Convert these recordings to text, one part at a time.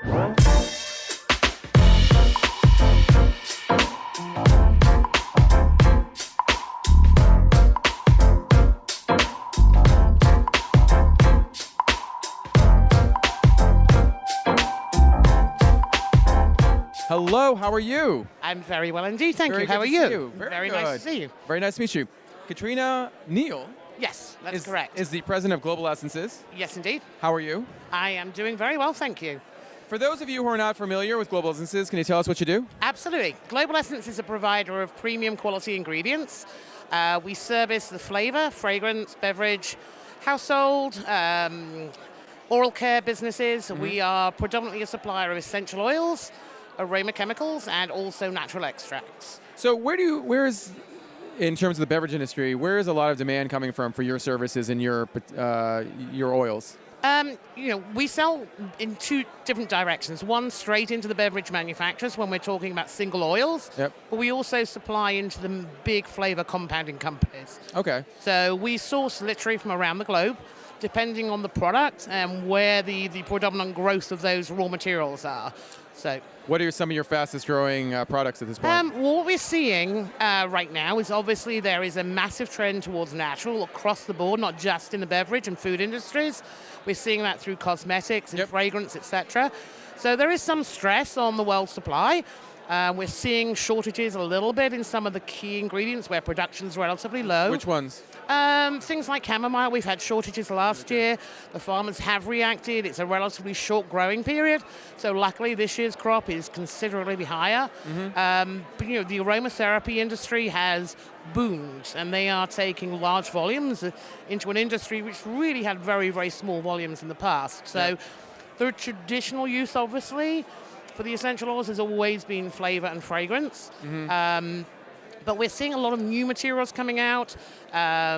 Hello, how are you? I'm very well indeed, thank Very you. good How are to you? see you. Very nice to good. see you. Very nice to meet you. Katrina, Neal Yes, that's correct. is the president of Global Essences. Yes, indeed. How are you? I am doing very well, thank you. For those of you who are not familiar with Global Essences, can you tell us what you do? Absolutely. Global Essence is a provider of premium quality ingredients. We service the flavor, fragrance, beverage, household, oral care businesses. We are predominantly a supplier of essential oils, aroma chemicals, and also natural extracts. So where is, in terms of the beverage industry, where is a lot of demand coming from for your services and your oils? We sell in two different directions. One, straight into the beverage manufacturers when we're talking about single oils. Yep. But we also supply into the big flavor compounding companies. Okay. So we source literally from around the globe, depending on the product and where the predominant growth of those raw materials are. So, what are some of your fastest growing products at this point? what we're seeing right now is obviously there is a massive trend towards natural across the board, not just in the beverage and food industries. We're seeing that through cosmetics and fragrance, etc. So there is some stress on the world supply. We're seeing shortages a little bit in some of the key ingredients where production's relatively low. Which ones? Things like chamomile, we've had shortages last year. The farmers have reacted. It's a relatively short growing period. So luckily this year's crop is considerably higher. But the aromatherapy industry has boomed, and they are taking large volumes into an industry which really had very, very small volumes in the past. So the traditional use, obviously, for the essential oils has always been flavor and fragrance. But we're seeing a lot of new materials coming out,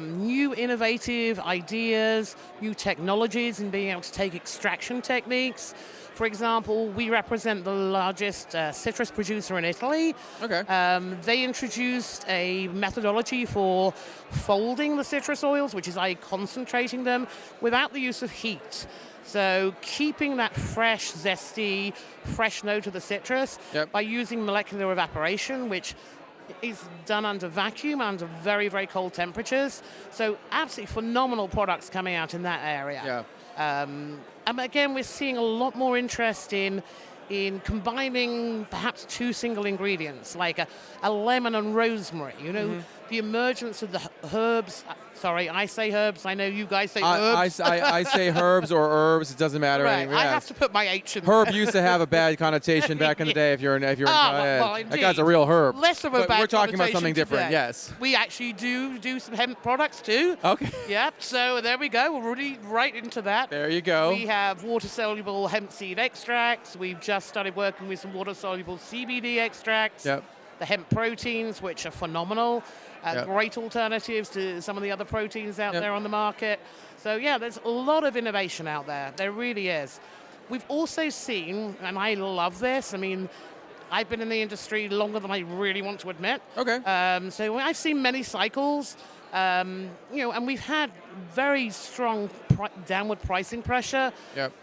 new innovative ideas, new technologies in being able to take extraction techniques. For example, we represent the largest citrus producer in Italy. Okay. They introduced a methodology for folding the citrus oils, which is concentrating them without the use of heat. So keeping that fresh, zesty, fresh note of the citrus by using molecular evaporation, which is done under vacuum, under very, very cold temperatures. So absolutely phenomenal products coming out in that area. And again, we're seeing a lot more interest in combining perhaps two single ingredients, like a lemon and rosemary. The emergence of the herbs. Sorry, I say herbs. I know you guys say herbs. I say herbs or herbs. It doesn't matter. Right. Anyway, I have to put my H in herb there. used to have a bad connotation back in the day. If you're well, that guy's a real herb. Less of a but bad we're talking about connotation something different. today. Yes. We actually do some hemp products too. Okay. Yep. So there we go. We're really right into that. There you go. We have water-soluble hemp seed extracts. We've just started working with some water-soluble CBD extracts. Yep. The hemp proteins, which are phenomenal. Great alternatives to some of the other proteins out there on the market. So yeah, there's a lot of innovation out there. There really is. We've also seen, and I love this, I mean, I've been in the industry longer than I really want to admit. Okay. So I've seen many cycles, and we've had very strong downward pricing pressure,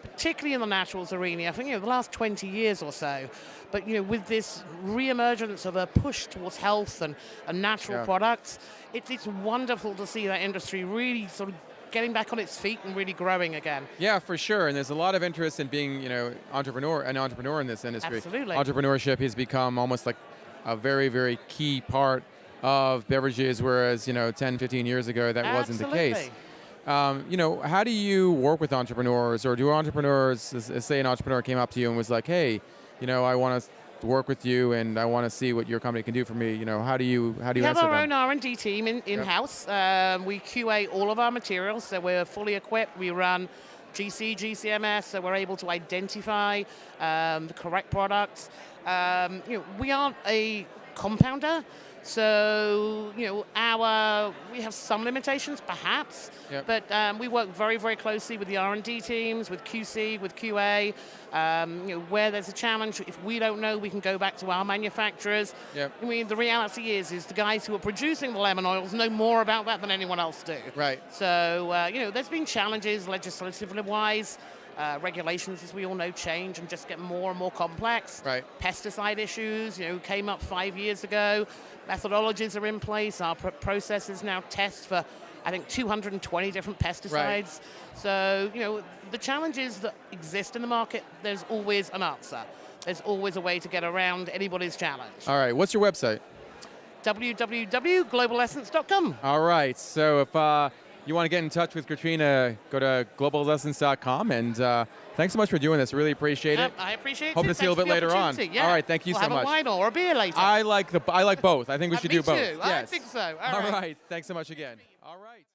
particularly in the naturals arena. I think the last 20 years or so. But with this re-emergence of a push towards health and natural products, it's wonderful to see that industry really sort of getting back on its feet and really growing again. Yeah, for sure. And there's a lot of interest in being, an entrepreneur in this industry. Absolutely. Entrepreneurship has become almost like a very, very key part of beverages, whereas 10, 15 years ago that wasn't the case. How do you work with entrepreneurs, or do entrepreneurs, say an entrepreneur came up to you and was like, hey, I want to work with you and I want to see what your company can do for me. How do you answer them? We have our own R&D team in-house. We QA all of our materials, so we're fully equipped. We run GC, GCMS, so we're able to identify the correct products. We aren't a compounder, so we have some limitations perhaps, but we work very, very closely with the R&D teams, with QC, with QA. Where there's a challenge, if we don't know, we can go back to our manufacturers. I mean, the reality is the guys who are producing the lemon oils know more about that than anyone else do. Right. So there's been challenges legislatively wise. Regulations, as we all know, change and just get more and more complex. Right. Pesticide issues, came up 5 years ago. Methodologies are in place. Our processes now test for, I think, 220 different pesticides. Right. So, the challenges that exist in the market, there's always an answer. There's always a way to get around anybody's challenge. All right. What's your website? www.globalessence.com. All right. So if you want to get in touch with Katrina, go to globalessence.com. And thanks so much for doing this. Really appreciate it. I appreciate it. Hope to see you a little bit later on. Yeah. All right. Thank you so Have much. a wine or a beer later. I like both. I think we should do both. Me too. Yes. I think so. All right. Thanks so much again. All right.